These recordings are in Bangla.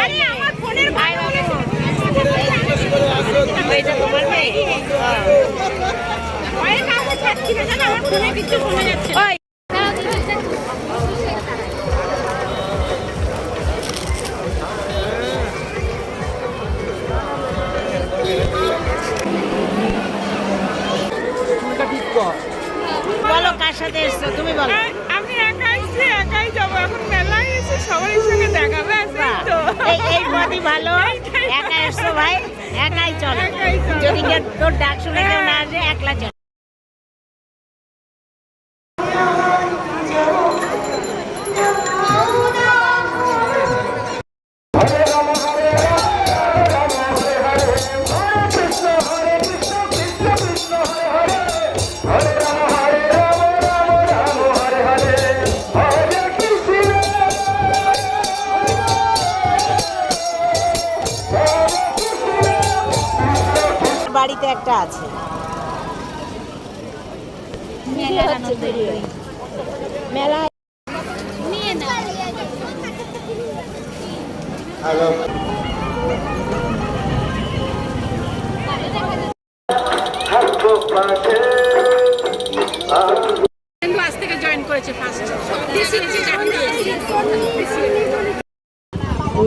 আরে আমার ফোনের বাইরে এটা তোমার মেয়ে? অনেক কাছে থাকছি না জানো, আমার ফোনে কিছু শোনা যাচ্ছে না। বলো কার সাথে এসছো তুমি বলো। আমি একাই এসেছি, একাই যাবো। এখন মেলায় এসে সবার সঙ্গে দেখা ব্যাস তো। এই পথই ভালো, একা এসছো ভাই, একাই চলো। একাই চলো। যদি কেউ তোর ডাক শুনে কেউ না আসে, একলা চলো। বাড়িতে একটা আছে মেলা। নিয়ে না আজ থেকে জয়েন করেছে ফার্স্ট।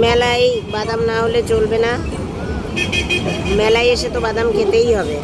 মেলায় বাদাম না হলে চলবে না, মেলায় এসে তো বাদাম খেতেই হবে।